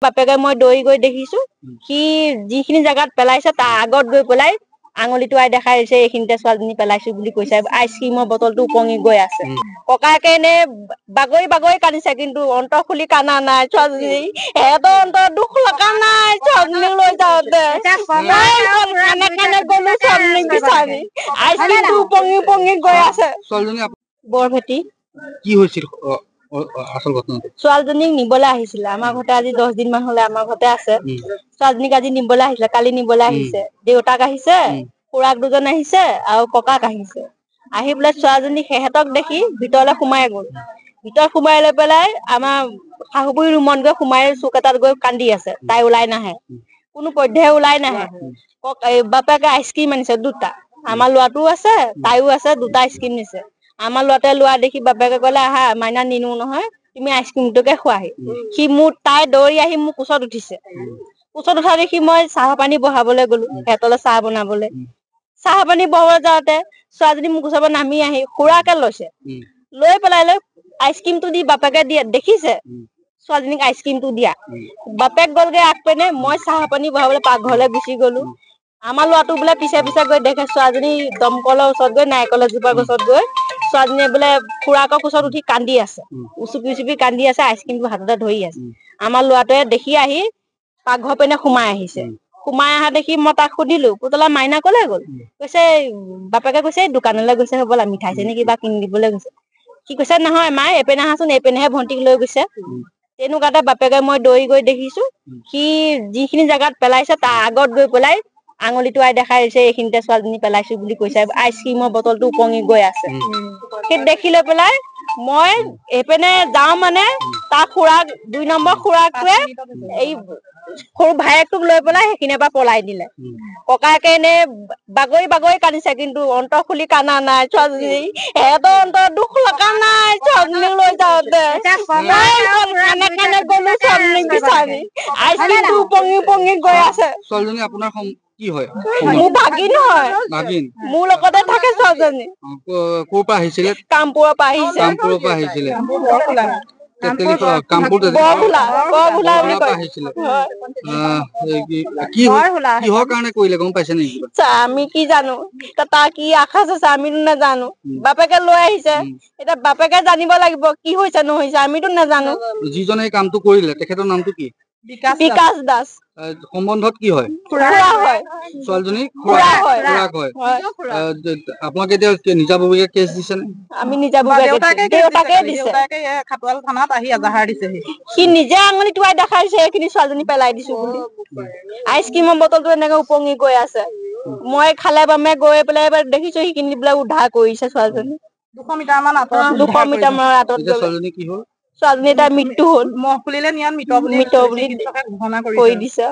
বাপেকে মই দৌৰি গৈ দেখিছো সি যিখিনি জাগাত পেলাইছে তাৰ আগত গৈ পেলাই আঙুলিটো আই দেখাই দিছে এইখিনিতে ছোৱালীজনী পেলাইছো বুলি কৈছে। আইচক্ৰীমৰ বটলটো উপঙি গৈ আছে। ককাকে এনে বাগৰি বাগৰি কান্দিছে কিন্তু অন্তৰ খুলি কান্দা নাই। ছোৱালীজনী সিহঁতৰ অন্তৰত দুখ লগা নাই ছোৱালীজনীক লৈ যাওঁতে। কানে কানে গলো ছোৱালীজনীক বিচাৰি আইচক্ৰীমটো উপঙি উপঙি গৈ আছে। বৰভেটি কি হৈছিল আসল ঘটনাটো? ছোৱালীজনীক নিবলৈ আহিছিলে আমাৰ ঘৰতে আজি 10 দিন মান হলে আমাৰ ঘৰতে আছে। ছোৱালীজনীক আজি নিবলৈ আহিছিলে, কালি নিবলৈ আহিছে। দেউতাক আহিছে, খুৰাক দুজন আহিছে আৰু ককাক আহিছে। আহি পেলাই ছোৱালীজনী সিহঁতক দেখি ভিতৰলৈ সোমাই গল। ভিতৰত সোমাই লৈ পেলাই আমাৰ শাহুবুঢ়ী ৰুমত গৈ সোমাই চুক এটাত গৈ কান্দি আছে। তাই ওলাই নাহে, কোনো পধ্যে ওলাই নাহে। বাপেকে আইচক্ৰীম আনিছে 2টা। আমাৰ লৰাটোও আছে, তাইও আছে, 2টা আইচক্ৰীম নিছে। আমাৰ লৰাটোৱে লোৱা দেখি বাপেকে কলে আহা মাইনা নিনো নহয়, তুমি আইচক্ৰীমটোকে খোৱাহি। সি তাই দৌৰি আহি মোৰ কোচত উঠিছে। কোচত উঠা দেখি মই চাহ পানী বহাবলৈ গলো সিহঁতলৈ চাহ বনাবলৈ। চাহ পানী বহাবলৈ যাওঁতে ছোৱালীজনী মোৰ কোচৰ পৰা নামি আহি খুৰাকে লৈছে। লৈ পেলাই আইচক্ৰীমটো দি বাপেকে দিয়ে দেখিছে ছোৱালীজনীক আইচক্ৰীমটো দিয়া। বাপেক গলগে আগ পেনে, মই চাহ পানী বহাবলৈ পাকঘৰলৈ গুচি গলো। আমাৰ লৰাটো বোলে পিছে পিছে গৈ দেখে ছোৱালীজনী দমকলৰ ওচৰত গৈ নাৰিকল এজোপা গছত গৈ ছোৱালীজনীয়ে বোলে খুৰাকৰ কোচত উঠি কান্দি আছে। উচুপি উচুপি কান্দি আছে, আইচক্ৰীমটো হাততে ধৰি আছে। আমাৰ লৰাটোৱে দেখি আহি পাকঘৰ পিনে সোমাই আহিছে। সোমাই অহা দেখি মই তাক সুধিলো পুতলা মাইনা কলে গল? কৈছে বাপেকে কৈছে দোকানলৈ গৈছে হবলা, মিঠাই চিঠাই কিবা কিনি দিবলৈ গৈছে। সি কৈছে নহয় মায়ে এইপিনে আহাচোন, এইপিনেহে ভণ্টিক লৈ গৈছে। তেনেকুৱাতে বাপেকে মই দৌৰি গৈ দেখিছো সি যিখিনি জাগাত পেলাইছে তাৰ আগত গৈ পেলাই আঙুলিটো আই দেখাই দিছে এইখিনিতে ছোৱালীজনী পেলাইছো বুলি কৈছে। আইচক্ৰীমৰ বটলটো উপঙি গৈ আছে। সেই দেখি লৈ পেলাই মই এইপিনে যাও মানে তাৰ খুৰাক 2 নম্বৰ খুৰাকটোৱে এই সৰু ভায়েকটোক লৈ পেলাই সেইখিনিৰ পৰা পলাই দিলে। ককাকে এনে বাগৰি বাগৰি কান্দিছে কিন্তু অন্তৰ খুলি কান্দা নাই। ছোৱালীজনী সিহঁতৰ অন্তৰত দুখ লগা নাই ছোৱালীজনীক লৈ যাওঁতে। কানে কানে গলো ছোৱালীজনীক বিচাৰি আইচক্ৰীমটো উপঙি উপঙি গৈ আছে। ছোৱালীজনী আপোনাৰ কি হয়? মোৰ ভাগিন হয়। ভাগিন মোৰ লগতে থাকে ছোৱালীজনী। ক'ৰ পৰা আহিছিলে? কামপুৰৰ পৰা আহিছে। কামপুৰৰ পৰা আহিছিলে। কিহৰ কাৰণে কৰিলে গম পাইছে নেকি? আমি কি জানো, তাৰ কি আশা আছে আমিতো নাজানো। বাপেকে লৈ আহিছে, এতিয়া বাপেকে জানিব লাগিব কি হৈছে নহৈছে, আমিতো নাজানো। যিজনে এই কামটো কৰিলে তেখেতৰ নামটো কি? বিকাশ দাস। সম্বন্ধত কি হয়? খুৰা হয়। ছোৱালীজনী খুৰাক হয়। আপোনালোকে এতিয়া নিজাববীয়াকে কেছ দিছে নে? আমি দেউতাকে দিছে। খাটোৱাল থানাত আহি এজাহাৰ দিছেহি। সি নিজে আঙুলি টোৱাই দেখাইছে এইখিনি ছোৱালীজনী পেলাই দিছো বুলি। আইচক্ৰীমৰ বটলটো এনেকে উপঙি গৈ আছে। মই খালে বামে গৈ পেলাই এবাৰ দেখিছো সেইখিনি বিলাক উদ্ধাৰ কৰিছে ছোৱালীজনী। 200 মিটাৰ মান আঁতৰত 200 মিটাৰ মান আঁতৰত গ'লে। ছোৱালীজনী কি হ'ল? ছোৱালীজনী তাৰ মৃত্যু হ'ল। মহ খুলিলে নিয়াত মৃত বুলি মৃত বুলি চিকিৎসকে ঘোষণা কৰি কৰিছে। দিছে।